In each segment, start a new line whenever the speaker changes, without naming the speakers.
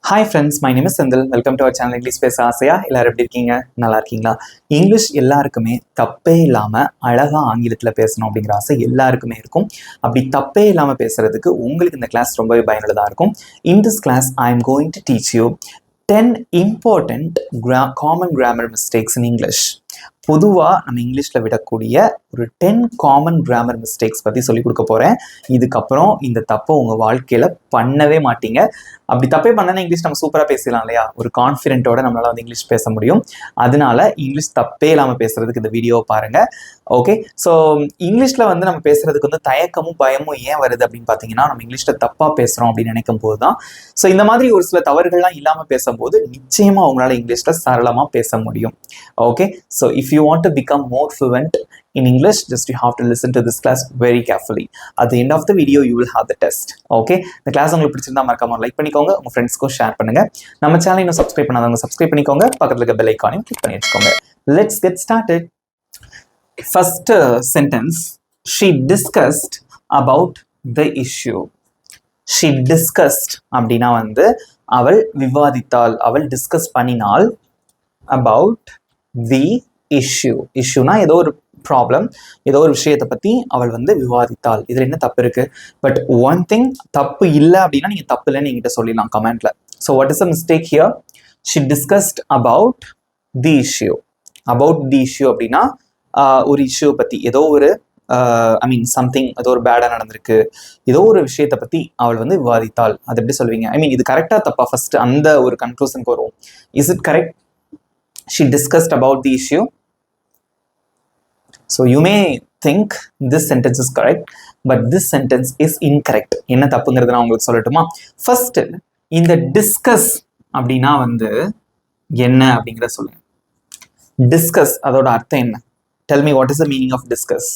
Hi friends, my name is Sendil. Welcome to our channel English பேச ஆசையா. எல்லாரும் எப்படி இருக்கீங்க? நல்லா இருக்கீங்களா? இங்கிலீஷ் எல்லாருக்குமே தப்பே இல்லாம அழகா ஆங்கிலத்தில் பேசணும் அப்படிங்கிற ஆசை எல்லாருக்குமே இருக்கும். அப்படி தப்பே இல்லாம பேசுறதுக்கு உங்களுக்கு இந்த கிளாஸ் ரொம்பவே பயனுள்ளதா இருக்கும். In this class, I am going to teach you 10 important common grammar mistakes in English. பொதுவாக நம்ம இங்கிலீஷில் விடக்கூடிய ஒரு 10 காமன் கிராமர் மிஸ்டேக்ஸ் பற்றி சொல்லிக் கொடுக்க போகிறேன். இதுக்கப்புறம் இந்த தப்பை உங்கள் வாழ்க்கையில் பண்ணவே மாட்டீங்க. அப்படி தப்பே பண்ணனா இங்கிலீஷ் நம்ம சூப்பராக பேசலாம் இல்லையா? ஒரு கான்ஃபிடென்ட்டோட நம்மளால் வந்து இங்கிலீஷ் பேச முடியும். அதனால இங்கிலீஷ் தப்பே இல்லாமல் பேசுறதுக்கு இந்த வீடியோவை பாருங்கள். ஓகே, ஸோ இங்கிலீஷில் வந்து நம்ம பேசுறதுக்கு வந்து தயக்கமும் பயமும் ஏன் வருது அப்படின்னு பார்த்தீங்கன்னா, நம்ம இங்கிலீஷில் தப்பாக பேசுகிறோம் அப்படின்னு நினைக்கும் போது தான். ஸோ இந்த மாதிரி ஒரு சில தவறுகள்லாம் இல்லாமல் பேசும்போது நிச்சயமாக உங்களால் இங்கிலீஷில் சரளமாக பேச முடியும். Okay, so if you want to become more fluent in English, just you have to listen to this class very carefully. At the end of the video, you will have the test. Okay, இந்த class உங்களுக்கு பிடிச்சிருந்தா மறக்காம like பண்ணிக்கோங்க, உங்க ஃப்ரெண்ட்ஸ்க்கும் share பண்ணுங்க. நம்ம சேனலை இன்னும் சப்ஸ்கிரைப் பண்ணாதவங்க சப்ஸ்கிரைப் பண்ணிக்கோங்க, பக்கத்துல இருக்க பெல் ஐகானையும் கிளிக் பண்ணி வச்சுக்கோங்க. Let's get started. First sentence, she discussed about the issue. She discussed அப்படின்னா வந்து அவள் விவாதித்தாள், அவள் டிஸ்கஸ் பண்ணினாள். About the issue. இஷ்யூனா ஏதோ ஒரு ப்ராப்ளம், ஏதோ ஒரு விஷயத்தை பற்றி அவள் வந்து விவாதித்தாள். இதில் என்ன தப்பு இருக்கு? பட் ஒன் திங், தப்பு இல்லை அப்படின்னா நீங்கள் தப்பு இல்லைன்னு என்கிட்ட சொல்லிடலாம் கமெண்ட்ல. So what is the mistake here? She discussed about the issue. About the issue அப்படின்னா ஒரு இஷ்யூ பற்றி ஏதோ ஒரு சம்திங், ஏதோ ஒரு பேடாக நடந்திருக்கு, ஏதோ ஒரு விஷயத்தை பற்றி அவள் வந்து விவாதித்தாள். அது எப்படி சொல்வீங்க? இது கரெக்டாக தப்பா? ஃபர்ஸ்ட் அந்த ஒரு கன்க்ளூஷனுக்கு வருவோம். Is it correct? She discussed about the issue. So you may think this sentence is correct, but this sentence is incorrect. என்ன தப்புங்கிறத நான் உங்களுக்கு சொல்லட்டுமா? First, இந்த discuss அப்படின்னா வந்து என்ன அப்படிங்கிறத சொல்லுங்க. Discuss அதோட அர்த்தம் என்ன? Tell me what is the meaning of discuss.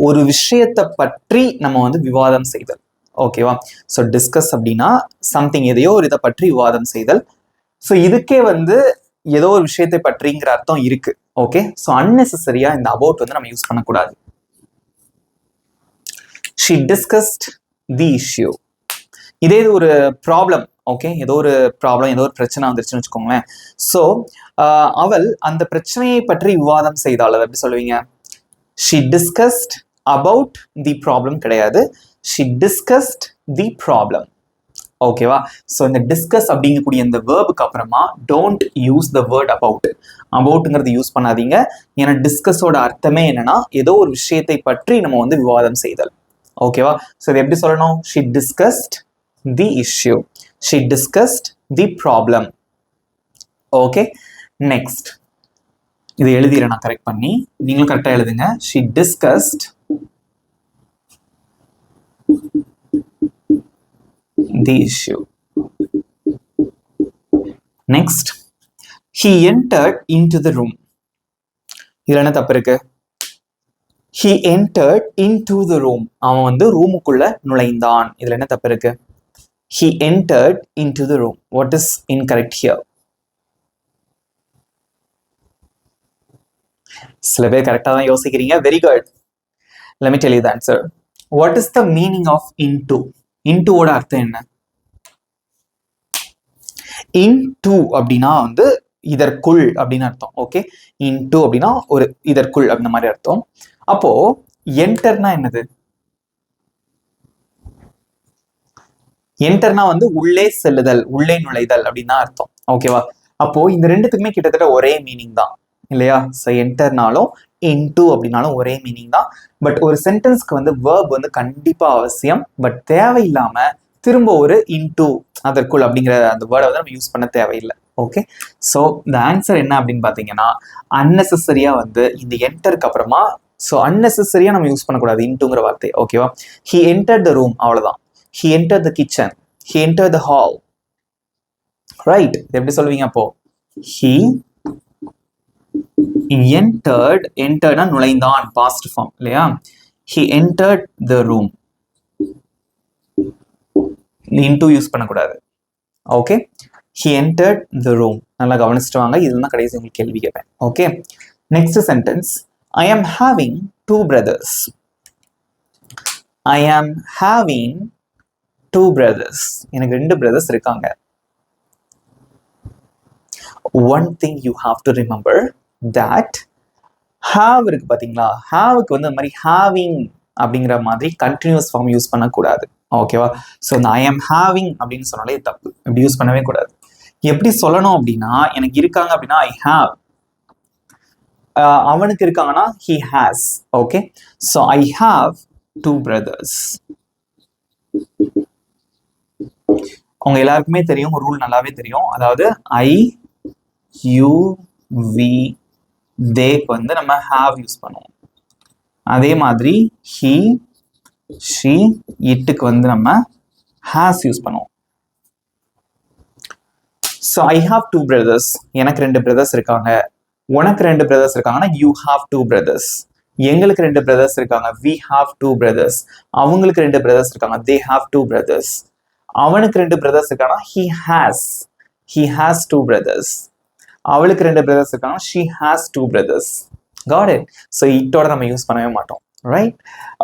ஒரு விஷயத்தை பற்றி நம்ம வந்து விவாதம் செய்தல். ஓகேவா? ஸோ டிஸ்கஸ் அப்படின்னா சம்திங், எதையோ ஒரு இதை பற்றி விவாதம் செய்தல். ஸோ இதுக்கே வந்து ஏதோ ஒரு விஷயத்தை பற்றிங்கிற அர்த்தம் இருக்கு. ஓகே, ஸோ அன்னெசரியா இந்த அபவுட் வந்து நம்ம யூஸ் பண்ணக்கூடாது. She discussed the issue. இதே இது ஒரு ப்ராப்ளம். ஓகே, ஏதோ ஒரு ப்ராப்ளம், ஏதோ ஒரு பிரச்சனை வந்துருச்சுன்னு வச்சுக்கோங்களேன். ஸோ அவள் அந்த பிரச்சனையை பற்றி விவாதம் செய்தாள். அதை எப்படி சொல்லுவீங்க? She discussed about the problem கிடையாது, ஷி டிஸ்கஸ்ட் தி ப்ராப்ளம். ஓகேவா? ஸோ இந்த டிஸ்கஸ் அப்படிங்கக்கூடிய இந்த வேர்புக்கு அப்புறமா don't use the word about. அபவுட்ங்கிறது யூஸ் பண்ணாதீங்க. ஏன்னா டிஸ்கஸோட அர்த்தமே என்னன்னா ஏதோ ஒரு விஷயத்தை பற்றி நம்ம வந்து விவாதம் செய்தல். ஓகேவா? ஸோ இது எப்படி சொல்லணும்? She discussed the issue, she discussed the problem. Okay, next இது எழுதிடுறேன் நான் கரெக்ட் பண்ணி, நீங்களும் கரெக்டாக எழுதுங்க. She discussed the issue. Next, he entered into the room. இதுல என்ன தப்பு இருக்கு? He entered into the room. அவன் வந்து ரூமுக்குள்ள நுழைந்தான். இதுல என்ன தப்பு இருக்கு? He entered into the room. What is incorrect here? சில பேர் கரெக்டா தான் யோசிக்கிறீங்க. Very good. Let me tell you the answer. What is the meaning of into? இன்டூவோட அர்த்தம் என்ன? இன்டூ அப்படின்னா வந்து இதற்குள் அப்படின்னு அர்த்தம். ஓகே, இன்டூ அப்படின்னா ஒரு இதற்குள் அப்படின்ற மாதிரி அர்த்தம். அப்போ என்டர்னா என்னது? என்டர்னா வந்து உள்ளே செல்லுதல், உள்ளே நுழைதல் அப்படின்னு அர்த்தம். ஓகேவா? அப்போ இந்த ரெண்டுத்துக்குமே கிட்டத்தட்ட ஒரே மீனிங் தான் இல்லையா? ஸோ என்டர்னாலும் இன்டூ அப்படின்னாலும் ஒரே மீனிங் தான். பட் ஒரு சென்டென்ஸ்க்கு வந்து வேர்ப் வந்து கண்டிப்பா அவசியம். பட் தேவையில்லாம திரும்ப ஒரு இன்டூ அதற்குள் அப்படிங்கிற அந்த வேர்டை வந்து நம்ம யூஸ் பண்ண தேவையில்லை. ஓகே, ஸோ இந்த ஆன்சர் என்ன அப்படின்னு பார்த்தீங்கன்னா, அன்னெசரியா வந்து இந்த என்டருக்கு அப்புறமா ஸோ அன்னெசரியா நம்ம யூஸ் பண்ணக்கூடாது இன்டூங்கிற வார்த்தை. ஓகேவா? ஹி என்டர் த ரூம், அவ்வளவுதான். He enter the kitchen, he enter the hall. Right, எப்படி சொல்லுவீங்க அப்போ? ஹி entered, enteredனா நுழைந்தான், past form இல்லையா? He entered the room. into use பண்ணக்கூடாது. Okay, he entered the room. நல்லா கவனிச்சுட்டு வாங்க, இதுதான் கடைசி உங்களுக்கு கேள்வி கேட்பேன். Okay, next sentence, I am having 2 brothers. I am having 2 brothers. எனக்கு 2 brothers இருக்காங்க. One thing you have to remember that have இருக்கு பாத்தீங்களா, haveக்கு வந்து இந்த மாதிரி having அப்படிங்கிற மாதிரி கண்டினியூஸ் ஃபார்ம் யூஸ் பண்ணக்கூடாது. ஓகேவா? ஸோ இந்த ஐ ஆம் ஹேவிங் அப்படின்னு சொன்னாலே தப்பு, இப்படி யூஸ் பண்ணவே கூடாது. எப்படி சொல்லணும் அப்படின்னா, எனக்கு இருக்காங்க அப்படின்னா ஐ ஹாவ், அவனுக்கு இருக்காங்கன்னா he has. Okay, so I have 2 brothers. உங்க எல்லாருக்குமே தெரியும், ஒரு ரூல் நல்லாவே தெரியும். அதாவது ஐ யூ வி தேக்கு வந்து நம்ம ஹாவ் யூஸ் பண்ணுவோம். அதே மாதிரி he she இட்டுக்கு வந்து நம்ம has யூஸ் பண்ணுவோம். So I have 2 brothers. எனக்கு 2 brothers இருக்காங்க. உனக்கு 2 brothers இருக்காங்கன்னா you have 2 brothers. எங்களுக்கு 2 brothers இருக்காங்க, we have 2 brothers. அவங்களுக்கு 2 brothers இருக்காங்க, they have 2 brothers. அவனுக்கு 2 brothers இருக்காங்கன்னா he has 2 brothers. அவளுக்கு 2 brothers இருக்காங்கன்னா she has 2 brothers. Got it? So இதோட நம்ம யூஸ் பண்ணவே மாட்டோம், right?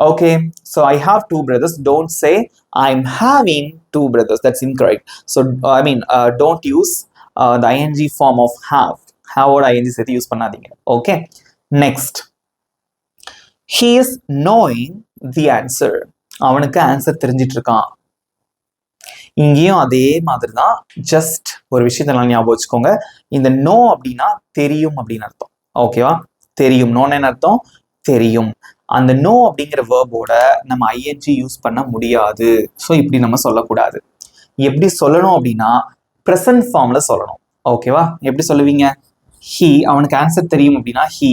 Okay, so I have 2 brothers. Don't say I'm having 2 brothers. That's incorrect. So I mean, don't use the ing form of have. Have or ing சேர்த்து use பண்ணாதீங்க. Okay, next, he is knowing the answer. அவனுக்கு answer தெரிஞ்சிட்டு இருக்கான். இங்கேயும் அதே மாதிரி தான். Just ஒரு விஷயத்த நல்லா ஞாபகம் வச்சுக்கோங்க. இந்த நோ அப்படின்னா தெரியும் அப்படின்னு அர்த்தம். ஓகேவா? தெரியும். நோன்னு என்ன அர்த்தம்? தெரியும். அந்த நோ அப்படிங்கிற வேர்போட நம்ம ஐஎன்ஜி யூஸ் பண்ண முடியாது. ஸோ இப்படி நம்ம சொல்லக்கூடாது. எப்படி சொல்லணும் அப்படின்னா ப்ரெசன்ட் ஃபார்ம்ல சொல்லணும். ஓகேவா? எப்படி சொல்லுவீங்க? ஹீ, அவனுக்கு ஆன்சர் தெரியும் அப்படின்னா he,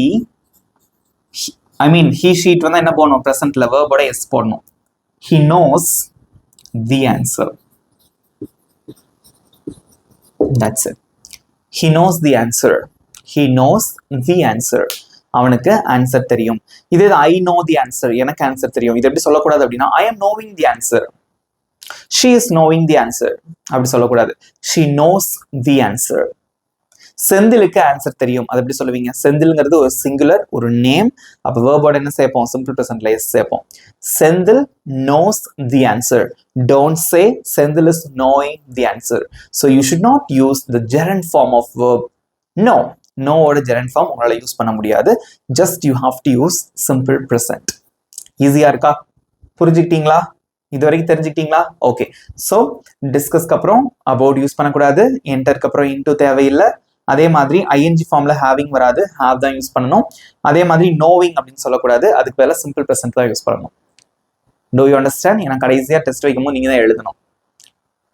I mean he sheet வந்து என்ன போடணும்? ப்ரெசன்ட்ல வேர்போட எஸ் போடணும். He knows the answer. That's it. He knows the answer. He knows the answer. அவனுக்கு ஆன்சர் தெரியும். இதே ஐ நோ தி ஆன்சர், எனக்கு ஆன்சர் தெரியும். இது எப்படி சொல்லக்கூடாது அப்படின்னா I am knowing the answer. She is knowing the answer அப்படி சொல்லக்கூடாது. She knows the answer. செந்திலுக்கு ஆன்சர் தெரியும், அது எப்படி சொல்லுவீங்க? செந்தில்ங்கிறது ஒரு சிங்குலர், ஒரு நேம். அப்போ வேர்போட என்ன சேர்ப்போம்? சிம்பிள் ப்ரெசன்ட்ல எஸ் சேர்ப்போம். Senthil knows the answer. Don't say Senthil is knowing the answer. So you should not use the gerund form of verb. No, ஓட gerund form உங்களால யூஸ் பண்ண முடியாது. Just you have to use simple present. ஈஸியா இருக்கா? புரிஞ்சுக்கிட்டீங்களா? இது வரைக்கும் தெரிஞ்சுக்கிட்டீங்களா? ஓகே, ஸோ டிஸ்கஸ்க்கு அப்புறம் அபவுட் யூஸ் பண்ணக்கூடாது, என்டருக்கு அப்புறம் இன்டூ தேவையில்லை. அதே மாதிரி ஐஎன்ஜி ஃபார்ம்ல ஹேவிங் வராது, ஹேவ் தான் யூஸ் பண்ணணும். அதே மாதிரி நோவிங் அப்படின்னு சொல்லக்கூடாது, அதுக்கு பதிலாக சிம்பிள் ப்ரெசென்ட் தான் யூஸ் பண்ணணும். Do you understand? ஏன்னா கடைசியாக டெஸ்ட் வைக்கும்போது நீங்கள் தான் எழுதணும்.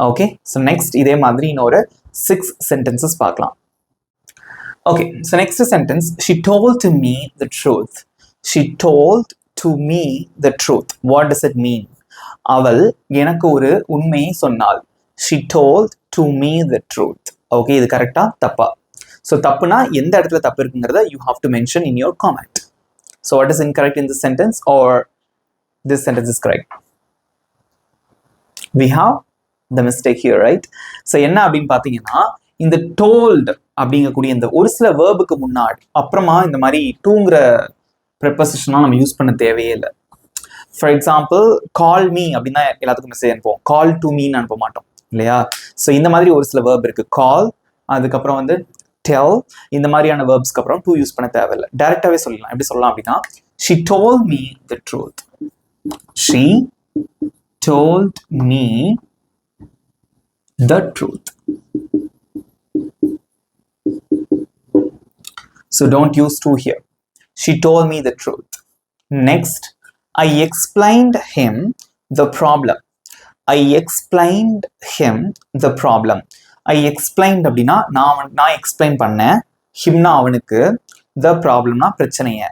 ஓகே, ஸோ நெக்ஸ்ட் இதே மாதிரி இன்னொரு 6 sentences பார்க்கலாம். Okay, so next sentence, she told to me the truth. She told to me the truth. What does it mean? அவள் எனக்கு ஒரு உண்மையை சொன்னாள். She told to me the truth. Okay, இது கரெக்டா தப்பா? ஸோ தப்புனா எந்த இடத்துல தப்பு இருக்குங்கிறத you have to mention in your comment. So what is incorrect in this sentence or this sentence is correct? We have the mistake here, right? So என்ன அப்படின்னு பார்த்தீங்கன்னா, இந்த டோல்ட் அப்படிங்கக்கூடிய இந்த ஒரு சில வேர்புக்கு முன்னாடி அப்புறமா இந்த மாதிரி டூங்கிற ப்ரெப்போசிஷன்லாம் நம்ம யூஸ் பண்ண தேவையே இல்லை. ஃபார் எக்ஸாம்பிள், கால் மீ அப்படின்னா எல்லாத்துக்கும் மெசேஜ் அனுப்புவோம், கால் டு மீன்னு அனுப்ப மாட்டோம் இல்லையா? ஸோ இந்த மாதிரி ஒரு சில வேர்ப் இருக்கு. கால், அதுக்கப்புறம் வந்து டெல், இந்த மாதிரியான வேர்ப்ஸ்க்கு அப்புறம் டூ யூஸ் பண்ண தேவையில்லை, டைரக்டாவே சொல்லலாம். எப்படி சொல்லலாம் அப்படின்னா, she told me the truth. She told me the truth. So don't use to here. She told me the truth. Next, I explained him the problem. I explained him the problem. I explained அப்படின்னா நான் explain பண்ணேன். ஹிம்னா அவனுக்கு, the problemனா பிரச்சனைய.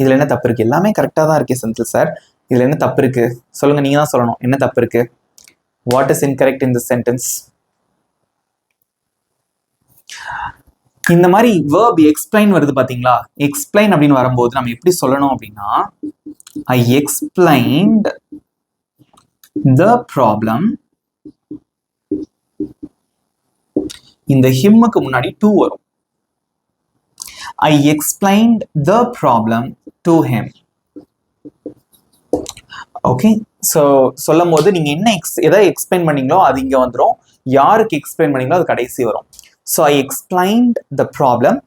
இதுல என்ன தப்பு இருக்கு? எல்லாமே கரெக்டா தான் இருக்கு செந்தில் சார். இதுல என்ன தப்பு இருக்கு? சொல்லுங்க, நீங்க தான் சொல்லணும். என்ன தப்பு இருக்கு? What is incorrect in this sentence? இந்த மாதிரி verb explain வருது பாத்தீங்களா? explain அப்படின்னு வரும்போது நம்ம எப்படி சொல்லணும் அப்படின்னா, I explained the problem. இந்த himக்கு முன்னாடி to வரும். I explained the problem to him. Okay, so சொல்லும் போது நீங்க என்ன எதை எக்ஸ்பிளைன் பண்ணீங்களோ அது இங்க வந்துடும், யாருக்கு எக்ஸ்பிளைன் பண்ணீங்களோ அது கடைசி வரும். So I explained the problem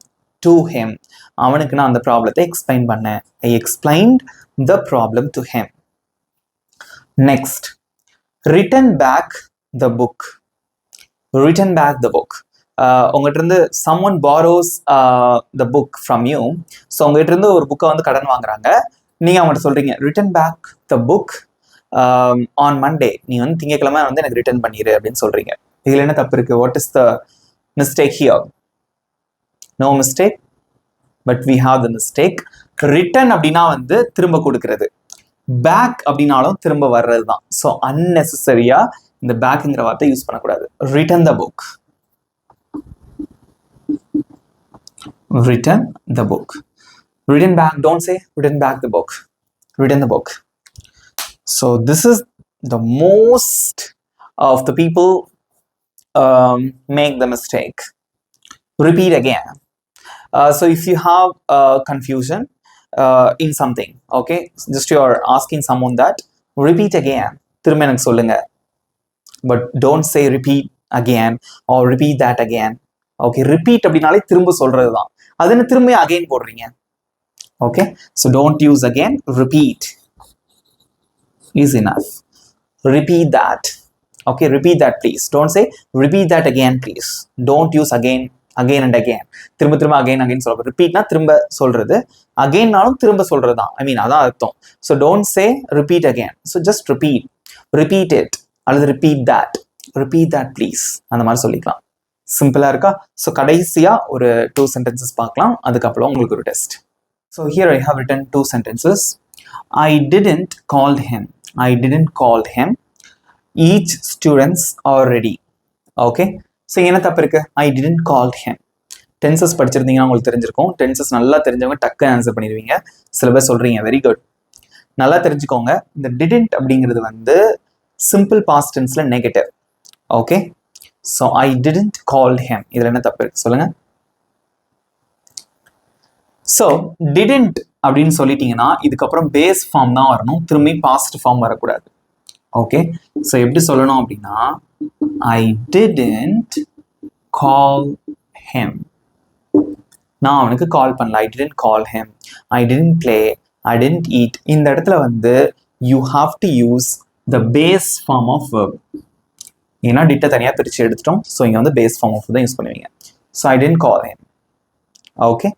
to him. அவனுக்கு நான் அந்த ப்ராப்ளத்தை எக்ஸ்பிளைன் பண்ணேன். I explained the problem to him. Next, return back the book. Return back the book. உங்ககிட்ட இருந்து someone borrows the book from you. So உங்ககிட்ட இருந்து ஒரு புக்கை வந்து கடன் வாங்குறாங்க. நீங்க அவங்ககிட்ட சொல்றீங்க return back the book on Monday. நீ வந்து திங்கக்கிழமை வந்து எனக்கு ரிட்டர்ன் பண்ணிடு அப்படின்னு சொல்றீங்க. இதுல என்ன தப்பு இருக்கு? What is the mistake here? No mistake, but we have the mistake. Return அப்படின்னா வந்து திரும்ப கொடுக்கறது, பேக் அப்படின்னாலும் திரும்ப வர்றது தான். ஸோ அன்னெசரியா இந்த பேக்குங்கிற வார்த்தை யூஸ் பண்ணக்கூடாது. Return the book. Return the book. Return back. Don't say return back the book. Return the book. So this is the most of the people make the mistake. Repeat again. So if you have confusion in something, okay, just you are asking someone that, repeat again. திரும்ப எனக்கு சொல்லுங்க. But don't say repeat again or repeat that again. Okay, repeat அப்படினாலே திரும்ப சொல்றது தான். அது என்ன திரும்ப again போடுறீங்க? Okay, so don't use again. Repeat is enough. Repeat that. Okay, repeat that please. Don't say repeat that again please. Don't use again and again. திரும்ப திரும்ப again சொல்றது. Repeatனா திரும்ப சொல்றது, againனாலும் திரும்ப சொல்றது தான். I mean அதான் அர்த்தம். So don't say repeat again. So just repeat it அல்லது repeat that please. அந்த மாதிரி சொல்லிக்கலாம். சிம்பிளா இருக்கா? ஸோ கடைசியா ஒரு 2 sentences பார்க்கலாம், அதுக்கப்புறம் உங்களுக்கு ஒரு test. So here I have written 2 sentences. I didn't call him. Each students are ready. Okay, so என்ன தப்பு இருக்கு? I didn't call him. Tenses படிச்சிருந்தீங்கன்னா உங்களுக்கு தெரிஞ்சிருக்கும். டென்சஸ் நல்லா தெரிஞ்சவங்க டக்குன்னு ஆன்சர் பண்ணிடுவீங்க. சில பேர் சொல்றீங்க வெரி குட். நல்லா தெரிஞ்சுக்கோங்க, இந்த didn't அப்படிங்கிறது வந்து சிம்பிள் பாஸ்ட் டென்ஸ்ல negative. Okay, so I didn't call him. இதுல என்ன தப்பு இருக்கு சொல்லுங்க? so didn't அப்படின்னு சொல்லிட்டீங்கன்னா இதுக்கப்புறம் பேஸ் ஃபார்ம் தான் வரணும், திரும்பி பாஸ்ட் ஃபார்ம் வரக்கூடாது. ஓகே, so எப்படி சொல்லணும் அப்படின்னா I didn't call him. நான் அவனுக்கு கால் பண்ணல. I didn't call him. I didn't play. I didn't eat. இந்த இடத்துல வந்து you have to use the base form of verb. ஏன்னா டிட்டை தனியாக பிரித்து எடுத்துட்டோம். ஸோ இங்கே வந்து பேஸ் ஃபார்ம் ஆஃப் தான் யூஸ் பண்ணுவீங்க. So I didn't call him. Okay,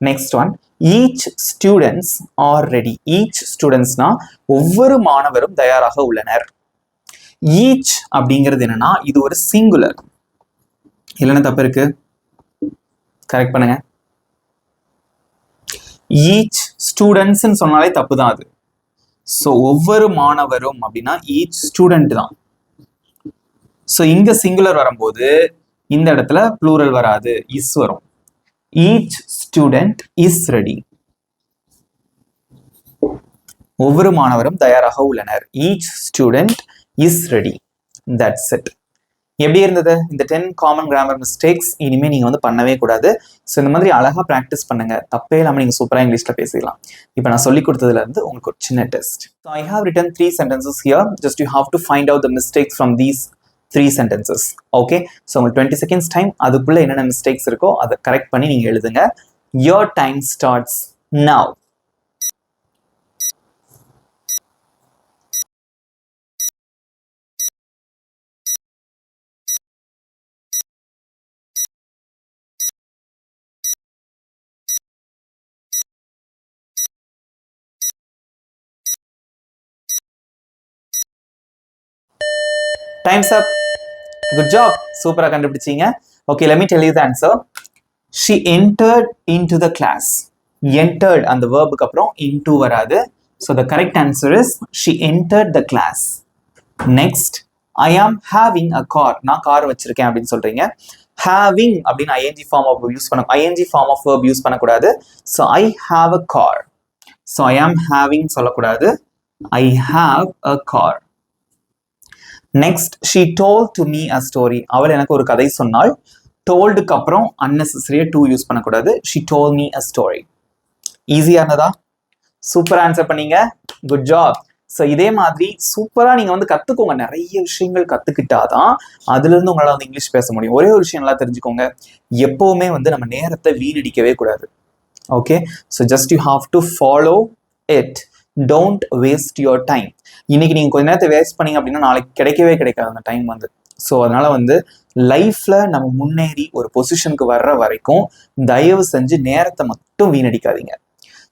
next one, each students are ready. Each ஸ்டூடெண்ட்ஸ்னா ஒவ்வொரு மாணவரும் தயாராக உள்ளனர். ஈச் அப்படிங்கிறது என்னன்னா இது ஒரு சிங்குலர். இல்லைன்னா தப்பு இருக்கு, கரெக்ட் பண்ணுங்க. ஈச் ஸ்டூடெண்ட்ஸ்ன்னு சொன்னாலே தப்பு தான் அது. ஸோ ஒவ்வொரு மாணவரும் அப்படின்னா ஈச் ஸ்டூடெண்ட் தான். ஸோ இங்க சிங்குலர் வரும்போது இந்த இடத்துல ப்ளூரல் வராது, இஸ் வரும். Each student is ready. ஒவ்வொரு மாணவரும் தயாராக உள்ளனர். Each student is ready. That's it. எப்படி இருந்தது? இந்த 10 காமன் கிராமர் மிஸ்டேக்ஸ் இனிமேல் நீங்கள் வந்து பண்ணவே கூடாது. ஸோ இந்த மாதிரி அழகாக ப்ராக்டிஸ் பண்ணுங்க. தப்பே இல்லாமல் நீங்கள் சூப்பராக இங்கிலீஷில் பேசிடலாம். இப்போ நான் சொல்லி கொடுத்ததுலேருந்து உங்களுக்கு ஒரு சின்ன test. So I have written 3 sentences here. Just you have to find out the mistakes from these 3 sentences. Okay, so உங்களுக்கு 20 seconds டைம். அதுக்குள்ளே என்னென்ன மிஸ்டேக்ஸ் இருக்கோ அதை கரெக்ட் பண்ணி நீங்கள் எழுதுங்க. Your time starts now. Time's up. Good job. சூப்பரா கண்டுபிடிச்சீங்க. Okay, let me tell you the answer. She entered into the class. Entered அந்த verb-க்கு அப்புறம் into வராது. So the correct answer is she entered the class. Next, I am having a car. நான் car வச்சிருக்கேன் அப்படின்னு சொல்றீங்க. Having அப்படின்னு ing form of verb use பண்ணக்கூடாது. So I have a car. So I am having சொல்லக்கூடாது. I have a car. Next, she told to me a story. அவள் எனக்கு ஒரு கதை சொன்னாள். toldக்கு அப்புறம் unnecessary to யூஸ் பண்ணக்கூடாது. She told me a story. ஈஸியா இருந்ததா? சூப்பர் ஆன்சர் பண்ணீங்க. Good job. ஸோ இதே மாதிரி சூப்பராக நீங்கள் வந்து கற்றுக்கோங்க. நிறைய விஷயங்கள் கற்றுக்கிட்டாதான் அதுலேருந்து உங்களால் வந்து இங்கிலீஷ் பேச முடியும். ஒரே ஒரு விஷயம் நல்லா தெரிஞ்சுக்கோங்க, எப்போவுமே வந்து நம்ம நேரத்தை வீணடிக்கவே கூடாது. Okay, so just you have to follow it. Don't waste your time. இன்னைக்கு நீங்கள் கொஞ்ச நேரத்தை வேஸ்ட் பண்ணீங்க அப்படின்னா நாளைக்கு கிடைக்கவே கிடைக்காது அந்த டைம் வந்து. ஸோ அதனால வந்து லைஃப்ல நம்ம முன்னேறி ஒரு பொசிஷனுக்கு வர்ற வரைக்கும் தயவு செஞ்சு நேரத்தை மட்டும் வீணடிக்காதீங்க.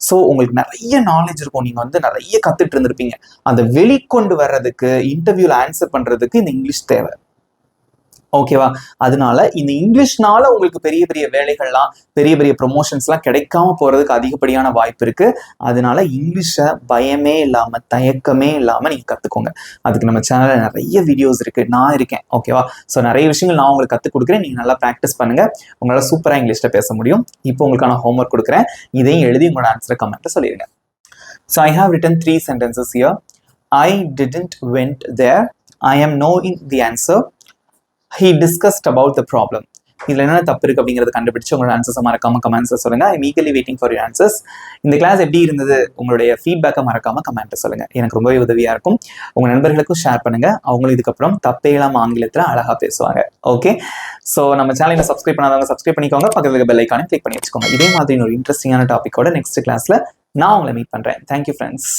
ஸோ உங்களுக்கு நிறைய நாலேஜ் இருக்கும், நீங்க வந்து நிறைய கத்துட்டு இருந்திருப்பீங்க. அந்த வெளிக்கொண்டு வர்றதுக்கு, இன்டர்வியூல ஆன்சர் பண்றதுக்கு இந்த இங்கிலீஷ் தேவை. ஓகேவா? அதனால இந்த இங்கிலீஷ்னால உங்களுக்கு பெரிய பெரிய வேலைகள்லாம், பெரிய பெரிய ப்ரொமோஷன்ஸ்லாம் கிடைக்காம போறதுக்கு அதிகப்படியான வாய்ப்பு இருக்கு. அதனால இங்கிலீஷை பயமே இல்லாம, தயக்கமே இல்லாம நீங்க கத்துக்கோங்க. அதுக்கு நம்ம சேனல்ல நிறைய வீடியோஸ் இருக்கு, நான் இருக்கேன். ஓகேவா? ஸோ நிறைய விஷயங்கள் நான் உங்களுக்கு கற்றுக் கொடுக்குறேன், நீங்க நல்லா ப்ராக்டிஸ் பண்ணுங்க, உங்களால சூப்பரா இங்கிலீஷ்ல பேச முடியும். இப்போ உங்களுக்கான ஹோம்ஒர்க் கொடுக்குறேன், இதையும் எழுதி உங்களோட ஆன்சரை கமெண்ட்ல சொல்லிடுங்க. So I have written 3 sentences here. I didn't went there. I am knowing the answer. He discussed about the problem. இதுல என்ன தப்பு இருக்கு அப்படிங்கறத கண்டுபிடிச்சு உங்களோட ஆன்சர்ஸை மறக்காம கமெண்ட்ஸ்ல சொல்லுங்க. I am eagerly waiting for your answers. இந்த கிளாஸ் எப்படி இருந்தது, உங்களுடைய ஃபீட்பேக்கை மறக்காம கமெண்ட்ல சொல்லுங்க, எனக்கு ரொம்பவே உதவியா இருக்கும். உங்க நண்பர்களுக்கும் ஷேர் பண்ணுங்க, அவங்களும் இதுக்கப்புறம் தப்பே இல்லாம ஆங்கிலத்துல அழகா பேசுவாங்க. ஓகே, ஸோ நம்ம சேனலை சப்ஸ்கிரைப் பண்ணாதவங்க சப்ஸ்கிரைப் பண்ணிக்கோங்க, பக்கத்துல இருக்க பெல் ஐக்கானை கிளிக் பண்ணி வச்சுக்கோங்க. இதே மாதிரி ஒரு இன்ட்ரெஸ்டிங்கான டாபிக்கோட நெக்ஸ்ட் கிளாஸ்ல நான் உங்களை மீட் பண்றேன். Thank you friends.